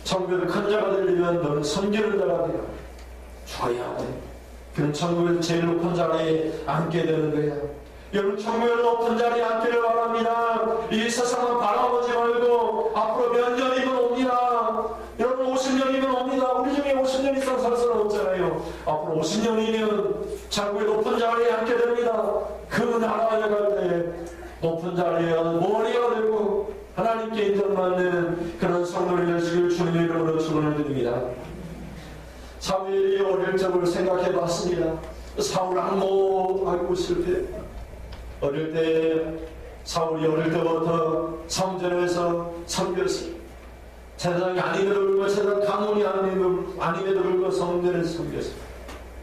천국에서 큰 자가 되려면 너는 섬기는 자가 되라. 죽어야 돼. 그럼 천국에서 제일 높은 자리에 앉게 되는 거야. 여러분 천국의 높은 자리에 앉기를 바랍니다. 이 세상을 바라보지 말고 앞으로 몇 년이면 옵니다. 여러분 50년이면 옵니다. 우리 중에 50년 이상 살 사람 없잖아요. 앞으로 50년이면 천국의 높은 자리에 앉게 됩니다. 그 나라에 갈 때 높은 자리에 머리가 되고 하나님께 인정받는 그런 성도를 되시길 주님의 이름으로 축원을 드립니다. 사무엘이 어릴 적을 생각해 봤습니다. 사울 항모하고 있을 때, 어릴 때 사울이 어릴 때부터 성전에서 섬겼습니다. 세상이 아님에도 불구하고, 세상 가문이 아님에도 불구하고 성전에서 섬겼습니다.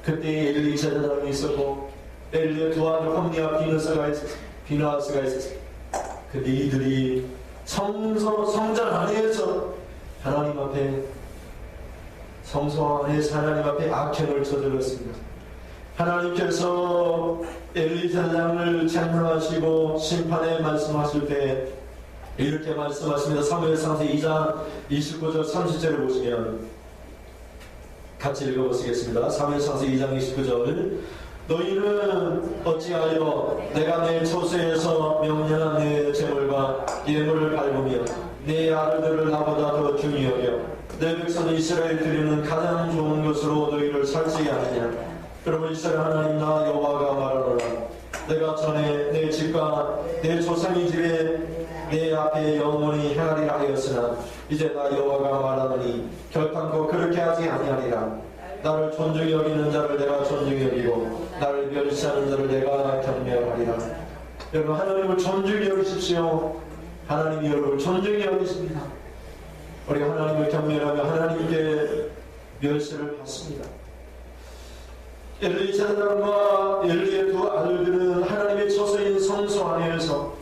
그때 엘리 제사장이 있었고 엘리의 두 아들 홈니와 비너스가 있었습니다. 근데 이들이 성전 안에서 하나님 앞에 성소 안에서 하나님 앞에 악행을 저질렀습니다. 하나님께서 엘리 제사장을 책망하시고 심판에 말씀하실 때 이렇게 말씀하십니다. 사무엘상서 2장 29절 30절을 보시면 같이 읽어보시겠습니다. 사무엘상서 2장 29절 너희는 어찌하여 내가 내 처소에서 명령한 내 재물과 예물을 밟으며 내 아들들을 나보다 더 중히 여겨 내 백성 이스라엘 드리는 가장 좋은 것으로 너희를 살찌게 하느냐. 그러면 이스라엘 하나님 나 여호와가 말하노라. 내가 전에 내 집과 내 조상의 집에 내 앞에 영원히 행하리라 하였으나 이제 나 여호와가 말하노니 결단코 그렇게 하지 아니하리라. 나를 존중히 여기는 자를 내가 존중히 여기고 나를 멸시하는 자를 내가 경멸하리라. 여러분 하나님을 존중히 여기십시오. 하나님이 여러분을 존중히 여기십니다. 우리가 하나님을 경멸하며 하나님께 멸시를 받습니다. 엘리 제사장과 엘리의 두 아들들은 하나님의 처소인 성소 안에서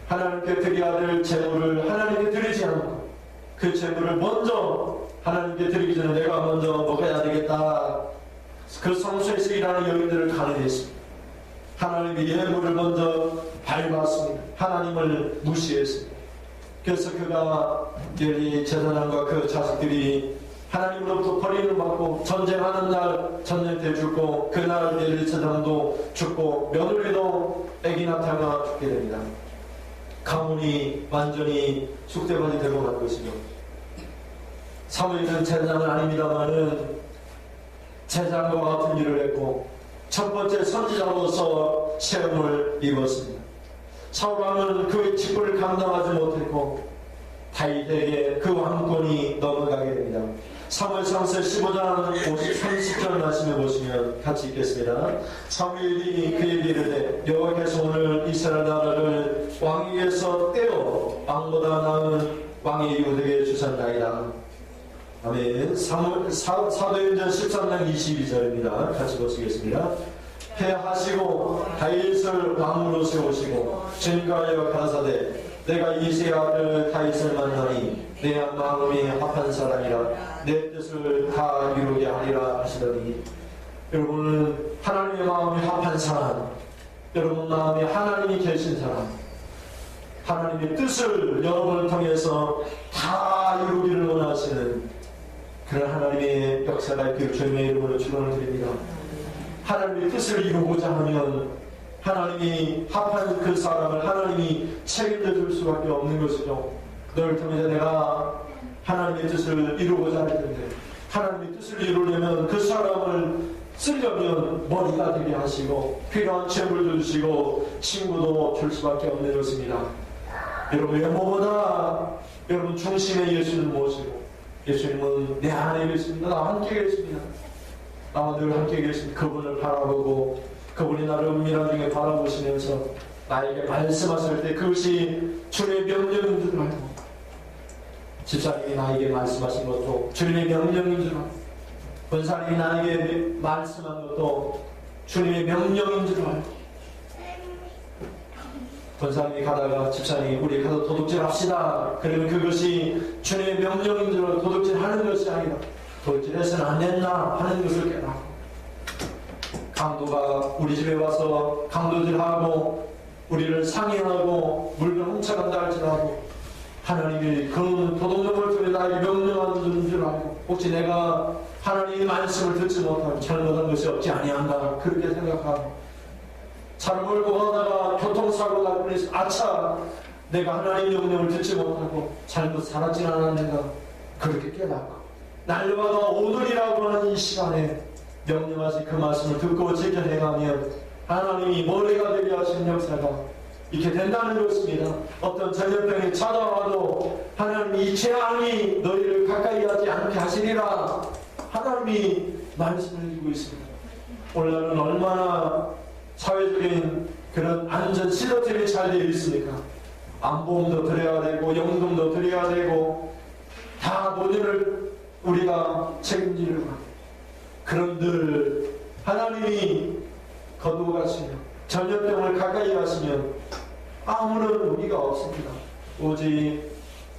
하나님께 드려야 될 제물을 하나님께 드리지 않고 그 제물을 먼저 하나님께 드리기 전에 내가 먼저 먹어야 되겠다. 그 성소에서 일하는 여인들을 가늠했습니다. 하나님의 예물을 먼저 밟았습니다. 하나님을 무시했습니다. 그래서 그가 엘리 제사장과 그 자식들이 하나님으로부터 버림을 받고 전쟁하는 날 전쟁때 죽고 그날 엘리 제사장도 죽고 며느리도 아기 낳다가 죽게 됩니다. 가문이 완전히 쑥대밭이 되고 만 것이죠. 사무엘은 제사장은 아닙니다만은 제사장과 같은 일을 했고 첫 번째 선지자로서 시험을 입었습니다. 사울왕은 그의 직분을 감당하지 못했고 다윗에게 그 왕권이 넘어가게 됩니다. 사무엘상서 15장 30절 말씀해 보시면 같이 읽겠습니다. 사무엘이 그에게 이르되 여호와께서 오늘 이스라엘 나라를 왕위에서 떼어 왕보다 나은 왕의 이웃에게 주셨나이다. 아멘. 사도행전 13장 22절입니다. 같이 보시겠습니다. 패하시고 다윗을 왕으로 세우시고 증거하여 가라사대 내가 이새의 아들 다윗을 만나니 내 마음이 합한 사람이라 내 뜻을 다 이루게 하리라 하시더니 여러분은 하나님의 마음이 합한 사람, 여러분 마음에 하나님이 계신 사람, 하나님의 뜻을 여러분을 통해서 다 이루기를 원하시는 그런 하나님의 역사가 있기를 주님의 이름으로 축원을 드립니다. 하나님의 뜻을 이루고자 하면 하나님이 합한 그 사람을 하나님이 책임져 줄 수밖에 없는 것이죠. 너를 통해서 내가 하나님의 뜻을 이루고자 할 텐데 하나님의 뜻을 이루려면 그 사람을 쓰려면 머리가 되게 하시고 필요한 재물도 주시고 친구도 줄 수밖에 없는 것입니다. 여러분 외모보다 여러분 중심에 예수를 모시고 예수님은 내 안에 계십니다. 나와 함께 계십니다. 나와 늘 함께 계신 그분을 바라보고 그분이 나를 은밀한 중에 바라보시면서 나에게 말씀하실 때 그것이 주님의 명령인 줄 알고 집사님이 나에게 말씀하신 것도 주님의 명령인 줄 알고 권사님이 나에게 말씀한 것도 주님의 명령인 줄 알고 권사님이 가다가 집사님이 우리 가서 도둑질 합시다. 그러면 그것이 주님의 명령인 줄 알고 도둑질 하는 것이 아니라 도둑질해서는 안 된다 하는 것을 깨닫고 강도가 우리 집에 와서 강도질하고 우리를 상해하고 물건 훔쳐간다 할지라도 하나님이 그 도둑놈을 통해 나에게 명령하는 줄 알고 혹시 내가 하나님의 말씀을 듣지 못하고 잘못한 것이 없지 아니한가 그렇게 생각하고 차를 몰고 가다가 교통사고 날 뻔해서 아차 내가 하나님의 명령을 듣지 못하고 잘못 살았지 않았는가 그렇게 깨닫고 날마다 오늘이라고 하는 이 시간에 명령하신 그 말씀을 듣고 지켜 행하면 하나님이 머리가 되게 하신 역사가 이렇게 된다는 것입니다. 어떤 전염병이 찾아와도 하나님이 이 재앙이 너희를 가까이 하지 않게 하시리라 하나님이 말씀을 해주고 있습니다. 오늘날은 얼마나 사회적인 그런 안전 시스템이 잘 되어 있습니까? 안보험도 드려야 되고 연금도 드려야 되고 다 모두를 우리가 책임지려고 합니다. 그런들 하나님이 거두어 가시며 전염병을 가까이 가시면 아무런 의미가 없습니다. 오직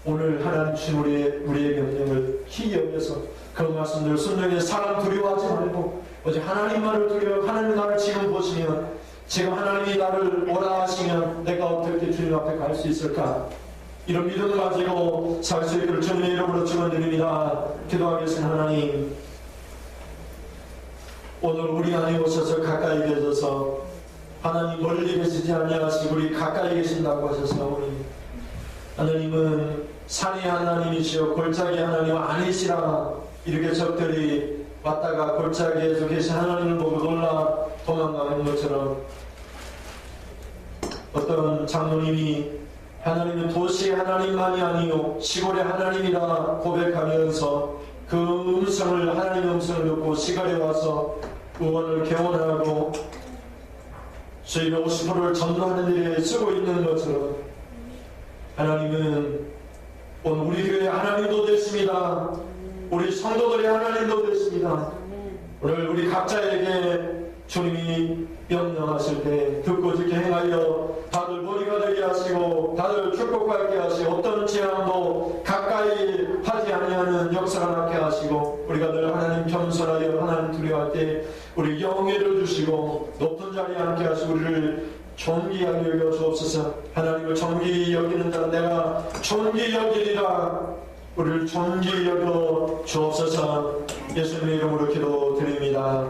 오늘 하나님 주신 우리의 명령을 희귀 여겨서 그 말씀들 순종해 사람 두려워하지 말고 오직 하나님만을 두려워 하나님 나를 지금 보시면 지금 하나님이 나를 오라 하시면 내가 어떻게 주님 앞에 갈 수 있을까? 이런 믿음을 가지고 살 수 있기를 주님의 이름으로 축원드립니다. 기도하겠습니다. 하나님, 오늘 우리 안에 오셔서 가까이 계셔서 하나님 멀리 계시지 아니하시고 우리 가까이 계신다고 하셨사오니 하나님은 산의 하나님이시여 골짜기 하나님 아니시라 이렇게 적들이 왔다가 골짜기에서 계신 하나님을 보고 놀라 도망가는 것처럼 어떤 장로님이 하나님은 도시의 하나님만이 아니요 시골의 하나님이라 고백하면서 그 음성을 하나님의 음성을 듣고 시골에 와서 의원을 개원하고 수입의 50%를 전도하는 일에 쓰고 있는 것처럼 하나님은 오늘 우리 교회의 하나님도 되십니다. 우리 성도들의 하나님도 되십니다. 오늘 우리 각자에게 주님이 명령하실 때 듣고 듣게 행하여 다들 머리가 되게 하시고 다들 축복받게 하시고 어떤 재앙도 가까이 하지 아니하는 역사가 나게 하시고 우리가 늘 하나님 겸손하여 하나님 두려워할 때 우리 영예를 주시고 높은 자리에 앉게 하시고 우리를 존귀하게 여겨 주옵소서. 하나님을 존귀히 여기는 자는 내가 존귀히 여기리라. 우리를 존귀히 여겨 주옵소서. 예수님의 이름으로 기도드립니다.